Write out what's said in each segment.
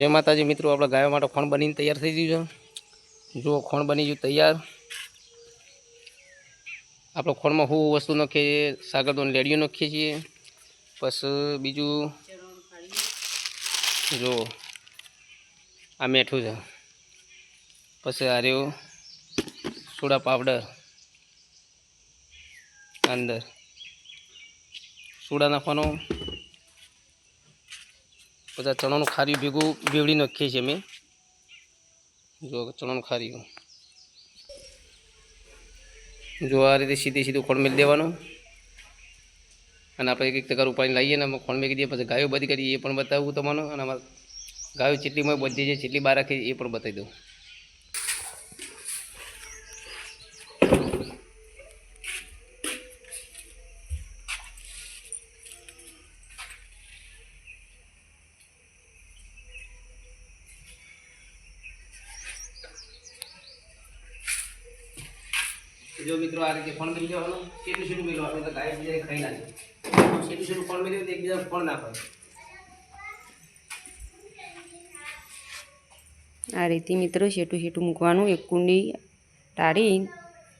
जय माताजी मित्रों, अपना गाय माटे खोण बनी तैयार थई गयुं छे। जो खोण बनी गयुं तैयार। आपणे खोणमां हूँ वस्तु नाखीए, सागरदो लेडियो नाखीए छीए। बस बीजू जो आ मीठुं छे। पछी आ रह्यो सोडा पावडर, अंदर सोडा नाखवानो। पछी चणानुं खारियुं भेगुं बेवड़ी नाखीए छीए अमे। जो चणानुं खारियुं जो आ रीते सीधे सीधું खोण मेल देवानुं અને આપણે એક તગાર ઉપાડીને લાવીએ ને અમે ખોણ મેકી દઈએ। પછી ગાયો બધી કરીએ એ પણ બતાવું તમને, અને અમારે ગાયો ચેટલીમાં બધી છે, ચેટલી બહાર રાખી એ પણ બતાવી દઉં। जो मित्रों आ रीते खोण मेली देवानुं, सीधું सीधું મેલવાનું એટલે ગાય બીજાને ખાઈ ના જાય। सीधું सीधું खोण મેલ્યું તો એકબીજાને ખોણ ના ખાય। आ रीते मित्रों शेटू शेटू मूकवानुं। एक कुंडी टारी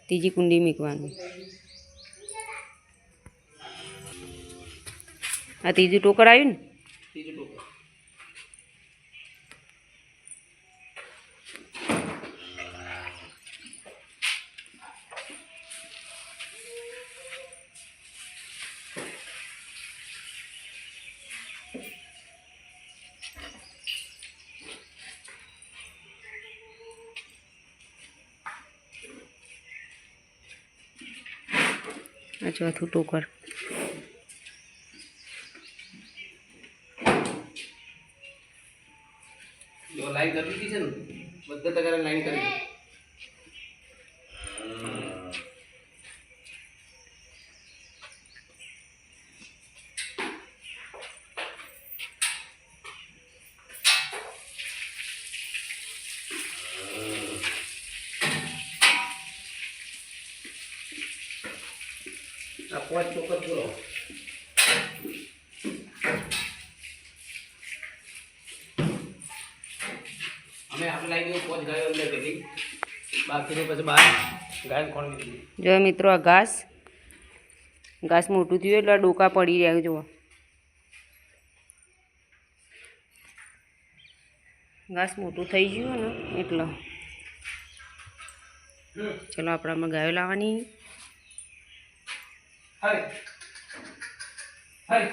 तीजी कुंडी मूकवानुं। आ तीजू टोकर आव्युं ने, तीजું ટોકર आ चौथुं टोकर। जो लाइन कर दी छे ने બધા તગારે લાઈન કરી દો। આ પાંચ ટોકર પૂરો। અમે આપણે લાવી દઉં પાંચ ગાયો અંદર કરી બાકીની પછી બહાર ગાયને ખોણ મેલી દઈએ। जो मित्रों आ घास मोटू थयुं એટલે ડોકા પડી રહ્યા। જો घास मोटू થઈ ગયું ને એટલે ચલો આપણામાં ગાયો લાવવાની। હાય હાય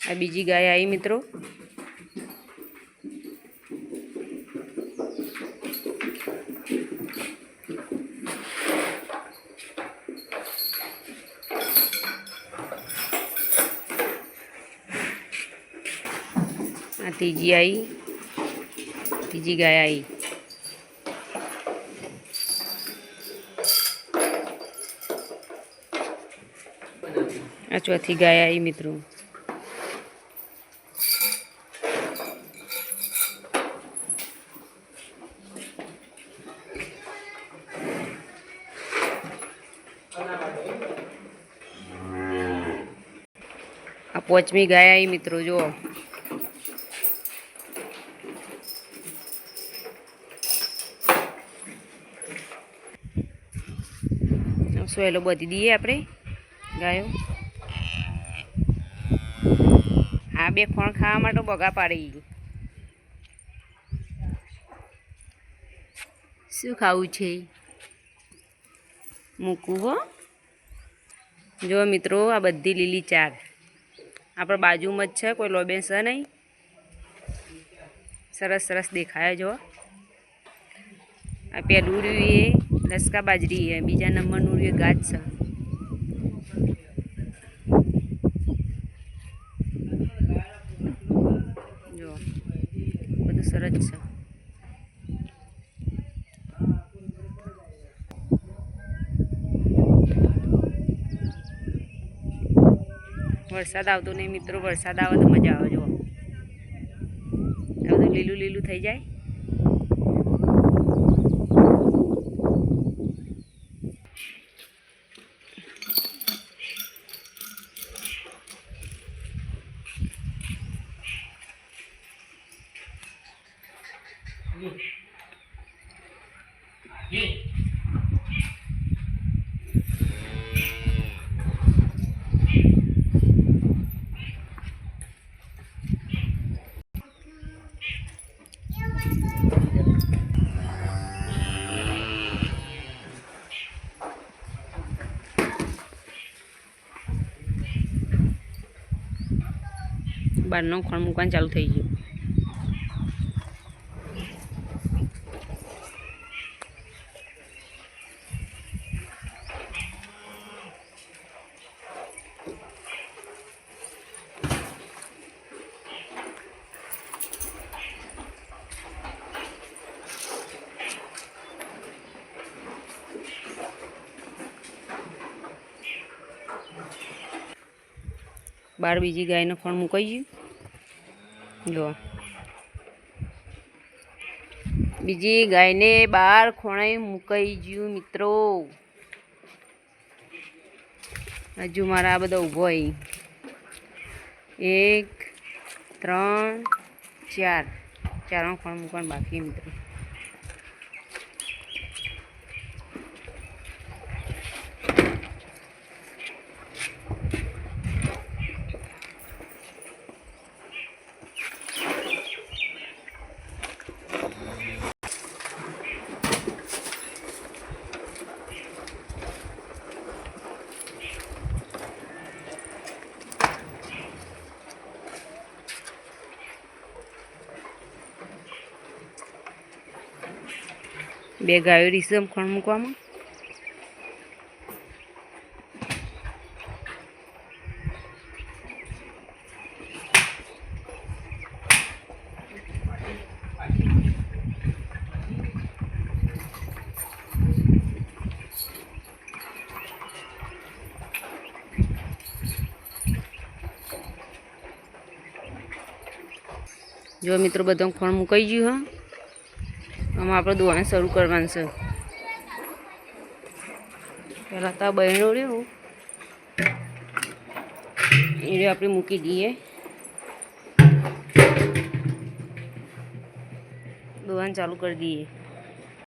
आ बीजी गाय आई मित्रों। आ तीजी आई, तीजी गाय आई। आ चौथी गाय आई मित्रों। आ पांचमी गाय आई मित्रों। जो सोयलो बधी दीए आपणे गायो। आ बे खोण खावा माटे बगा पाड़ी। शुं खावुं छे? मूकूं हो। जो मित्रों आ बधी लीली चार आपणे बाजुमां ज छे, कोई लोबे छे नहीं। सरस सरस देखाय। जो आ पेलुं रह्युं ए लसका बाजरी है, बीजा नंबरनुं रह्युं गाज छे। વરસાદ આવતો નહીં મિત્રો, વરસાદ આવે તો મજા આવે. જો આ બધું લીલું લીલું થઈ જાય. બહારનો ખોળ મૂકવાનું ચાલુ થઈ ગયું. બહાર બીજી ગાયનો ખોળ મુકાઈ ગયું. જો બીજી ગાયને બહાર ખોણે મુકાઈ ગયું મિત્રો. હજુ મારા આ બધા ઊભો હોય 1 3 4 ચારનો ખોણ મૂકવાનું બાકી મિત્રો. બે ગાયો રીસમ ખોણ મૂકવામાં. જો મિત્રો બધું ખોણ મુકાઈ ગયું. હા, આમાં આપણે દોવાનું શરૂ કરવાનું છે. પહેલાં તો આ બહેણો રહ્યું એ આપણે મૂકી દઈએ. દોવાનું ચાલુ કરી દઈએ.